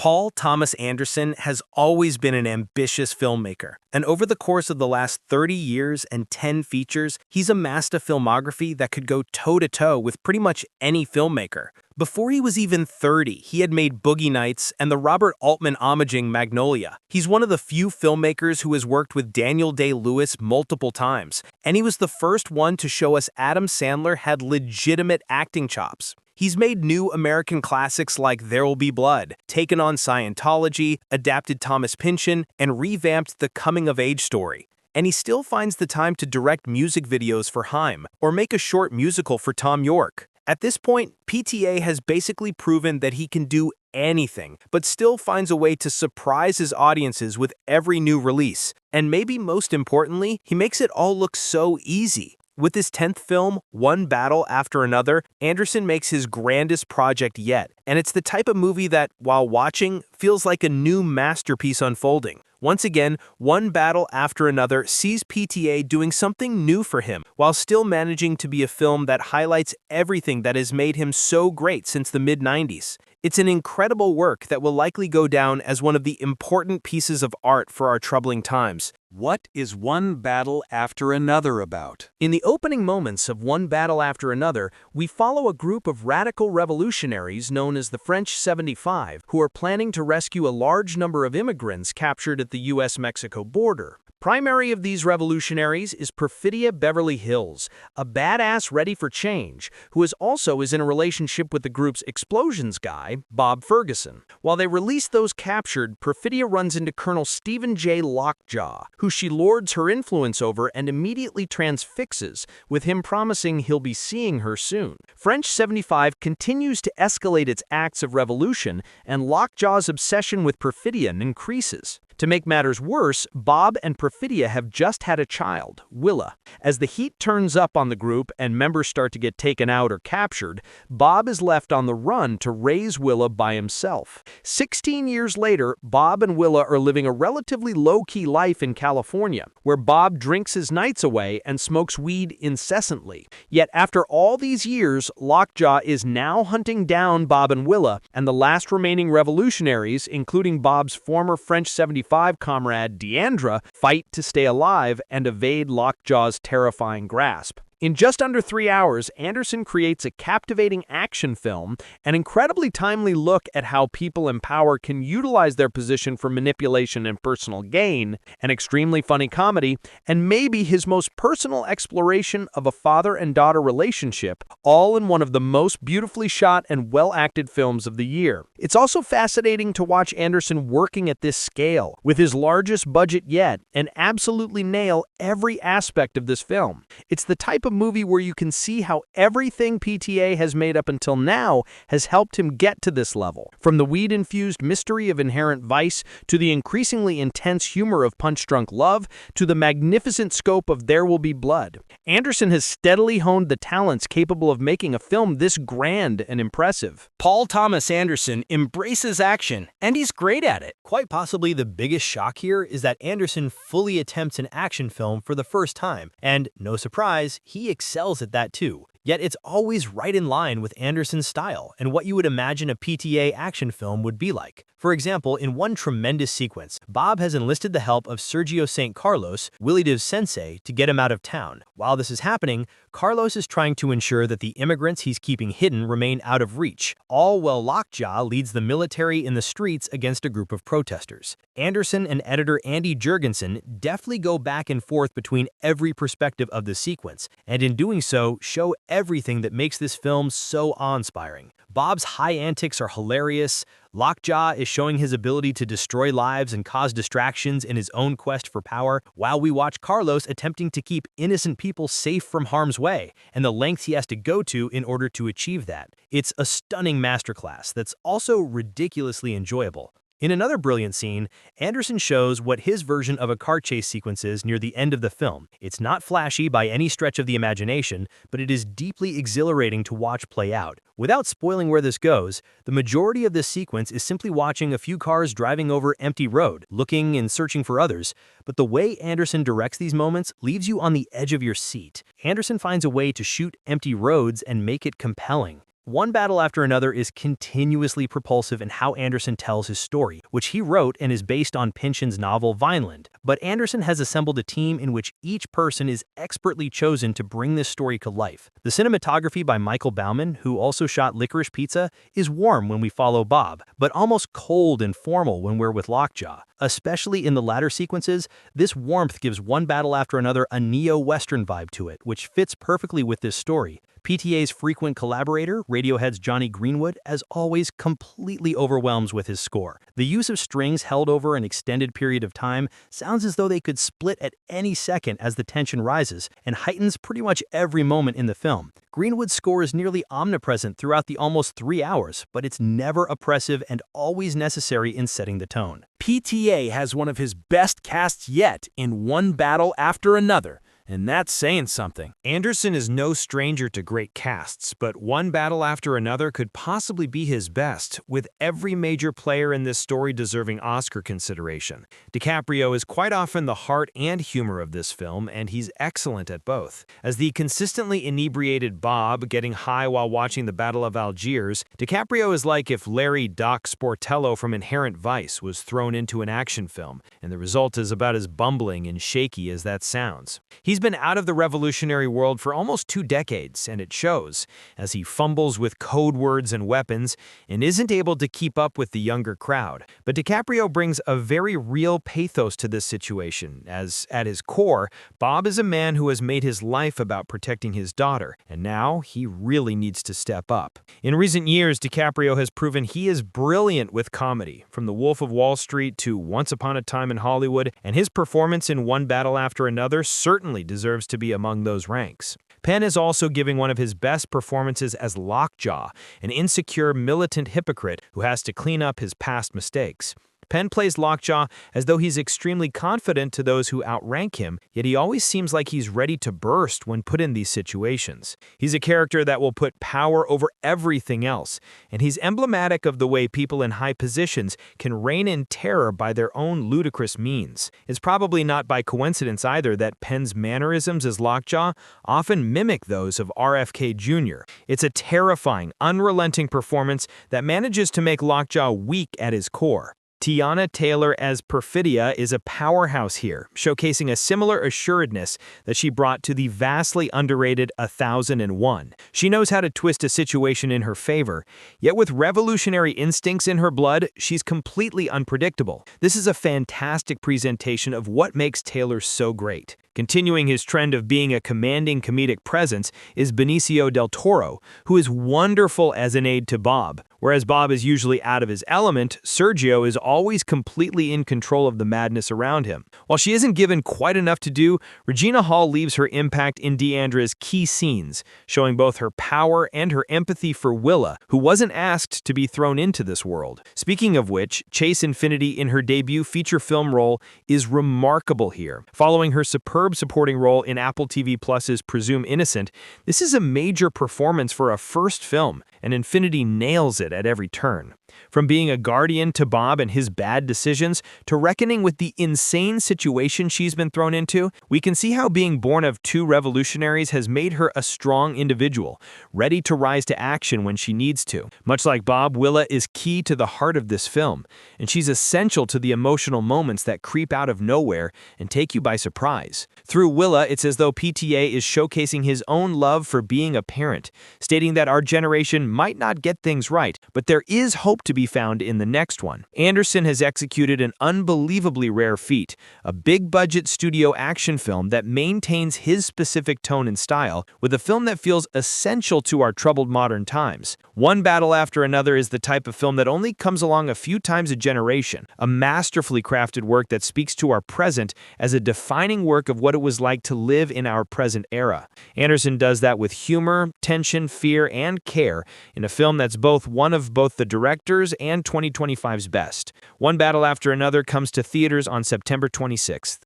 Paul Thomas Anderson has always been an ambitious filmmaker, and over the course of the last 30 years and 10 features, he's amassed a filmography that could go toe-to-toe with pretty much any filmmaker. Before he was even 30, he had made Boogie Nights and the Robert Altman homaging Magnolia. He's one of the few filmmakers who has worked with Daniel Day-Lewis multiple times, and he was the first one to show us Adam Sandler had legitimate acting chops. He's made new American classics like There Will Be Blood, taken on Scientology, adapted Thomas Pynchon, and revamped the coming-of-age story. And he still finds the time to direct music videos for Haim, or make a short musical for Tom York. At this point, PTA has basically proven that he can do anything, but still finds a way to surprise his audiences with every new release. And maybe most importantly, he makes it all look so easy. With his 10th film, One Battle After Another, Anderson makes his grandest project yet, and it's the type of movie that, while watching, feels like a new masterpiece unfolding. Once again, One Battle After Another sees PTA doing something new for him, while still managing to be a film that highlights everything that has made him so great since the mid-90s. It's an incredible work that will likely go down as one of the important pieces of art for our troubling times. What is One Battle After Another about? In the opening moments of One Battle After Another, we follow a group of radical revolutionaries known as the French 75 who are planning to rescue a large number of immigrants captured at the U.S.-Mexico border. Primary of these revolutionaries is Perfidia Beverly Hills, a badass ready for change, who also is in a relationship with the group's explosions guy, Bob Ferguson. While they release those captured, Perfidia runs into Colonel Stephen J. Lockjaw, who she lords her influence over and immediately transfixes, with him promising he'll be seeing her soon. French 75 continues to escalate its acts of revolution, and Lockjaw's obsession with Perfidia increases. To make matters worse, Bob and Perfidia have just had a child, Willa. As the heat turns up on the group and members start to get taken out or captured, Bob is left on the run to raise Willa by himself. 16 years later, Bob and Willa are living a relatively low-key life in California, where Bob drinks his nights away and smokes weed incessantly. Yet after all these years, Lockjaw is now hunting down Bob and Willa, and the last remaining revolutionaries, including Bob's former French 75 comrade Deandra, fight to stay alive and evade Lockjaw's terrifying grasp. In just under 3 hours, Anderson creates a captivating action film, an incredibly timely look at how people in power can utilize their position for manipulation and personal gain, an extremely funny comedy, and maybe his most personal exploration of a father and daughter relationship, all in one of the most beautifully shot and well-acted films of the year. It's also fascinating to watch Anderson working at this scale, with his largest budget yet, and absolutely nail every aspect of this film. It's the type of movie where you can see how everything PTA has made up until now has helped him get to this level. From the weed-infused mystery of Inherent Vice, to the increasingly intense humor of Punch-Drunk Love, to the magnificent scope of There Will Be Blood. Anderson has steadily honed the talents capable of making a film this grand and impressive. Paul Thomas Anderson embraces action, and he's great at it. Quite possibly the biggest shock here is that Anderson fully attempts an action film for the first time, and, no surprise, he excels at that too. Yet it's always right in line with Anderson's style and what you would imagine a PTA action film would be like. For example, in one tremendous sequence, Bob has enlisted the help of Sergio St. Carlos, Willie Div's sensei, to get him out of town. While this is happening, Carlos is trying to ensure that the immigrants he's keeping hidden remain out of reach, all while Lockjaw leads the military in the streets against a group of protesters. Anderson and editor Andy Jurgensen deftly go back and forth between every perspective of the sequence, and in doing so, show everything that makes this film so awe-inspiring. Bob's high antics are hilarious, Lockjaw is showing his ability to destroy lives and cause distractions in his own quest for power, while we watch Carlos attempting to keep innocent people safe from harm's way, and the lengths he has to go to in order to achieve that. It's a stunning masterclass that's also ridiculously enjoyable. In another brilliant scene, Anderson shows what his version of a car chase sequence is near the end of the film. It's not flashy by any stretch of the imagination, but it is deeply exhilarating to watch play out. Without spoiling where this goes, the majority of this sequence is simply watching a few cars driving over empty road, looking and searching for others, but the way Anderson directs these moments leaves you on the edge of your seat. Anderson finds a way to shoot empty roads and make it compelling. One Battle After Another is continuously propulsive in how Anderson tells his story, which he wrote and is based on Pynchon's novel Vineland. But Anderson has assembled a team in which each person is expertly chosen to bring this story to life. The cinematography by Michael Bauman, who also shot Licorice Pizza, is warm when we follow Bob, but almost cold and formal when we're with Lockjaw. Especially in the latter sequences, this warmth gives One Battle After Another a neo-Western vibe to it, which fits perfectly with this story. PTA's frequent collaborator, Radiohead's Jonny Greenwood, as always completely overwhelms with his score. The use of strings held over an extended period of time sounds as though they could split at any second as the tension rises, and heightens pretty much every moment in the film. Greenwood's score is nearly omnipresent throughout the almost 3 hours, but it's never oppressive and always necessary in setting the tone. PTA has one of his best casts yet in One Battle After Another, and that's saying something. Anderson is no stranger to great casts, but One Battle After Another could possibly be his best, with every major player in this story deserving Oscar consideration. DiCaprio is quite often the heart and humor of this film, and he's excellent at both. As the consistently inebriated Bob getting high while watching the Battle of Algiers, DiCaprio is like if Larry Doc Sportello from Inherent Vice was thrown into an action film, and the result is about as bumbling and shaky as that sounds. He's been out of the revolutionary world for almost 2 decades, and it shows, as he fumbles with code words and weapons and isn't able to keep up with the younger crowd. But DiCaprio brings a very real pathos to this situation, as, at his core, Bob is a man who has made his life about protecting his daughter, and now he really needs to step up. In recent years, DiCaprio has proven he is brilliant with comedy, from The Wolf of Wall Street to Once Upon a Time in Hollywood, and his performance in One Battle After Another certainly deserves to be among those ranks. Penn is also giving one of his best performances as Lockjaw, an insecure, militant hypocrite who has to clean up his past mistakes. Penn plays Lockjaw as though he's extremely confident to those who outrank him, yet he always seems like he's ready to burst when put in these situations. He's a character that will put power over everything else, and he's emblematic of the way people in high positions can rein in terror by their own ludicrous means. It's probably not by coincidence either that Penn's mannerisms as Lockjaw often mimic those of RFK Jr. It's a terrifying, unrelenting performance that manages to make Lockjaw weak at his core. Teyana Taylor as Perfidia is a powerhouse here, showcasing a similar assuredness that she brought to the vastly underrated 1001. She knows how to twist a situation in her favor, yet with revolutionary instincts in her blood, she's completely unpredictable. This is a fantastic presentation of what makes Taylor so great. Continuing his trend of being a commanding comedic presence is Benicio del Toro, who is wonderful as an aide to Bob. Whereas Bob is usually out of his element, Sergio is always completely in control of the madness around him. While she isn't given quite enough to do, Regina Hall leaves her impact in Deandra's key scenes, showing both her power and her empathy for Willa, who wasn't asked to be thrown into this world. Speaking of which, Chase Infinity in her debut feature film role is remarkable here. Following her superb supporting role in Apple TV Plus's Presume Innocent, this is a major performance for a first film, and Infinity nails it at every turn. From being a guardian to Bob and his bad decisions, to reckoning with the insane situation she's been thrown into, we can see how being born of 2 revolutionaries has made her a strong individual, ready to rise to action when she needs to. Much like Bob, Willa is key to the heart of this film, and she's essential to the emotional moments that creep out of nowhere and take you by surprise. Through Willa, it's as though PTA is showcasing his own love for being a parent, stating that our generation might not get things right, but there is hope to be found in the next one. Anderson has executed an unbelievably rare feat, a big-budget studio action film that maintains his specific tone and style, with a film that feels essential to our troubled modern times. One Battle After Another is the type of film that only comes along a few times a generation, a masterfully crafted work that speaks to our present as a defining work of what it was like to live in our present era. Anderson does that with humor, tension, fear, and care in a film that's one of both the director's and 2025's best. One Battle After Another comes to theaters on September 26th.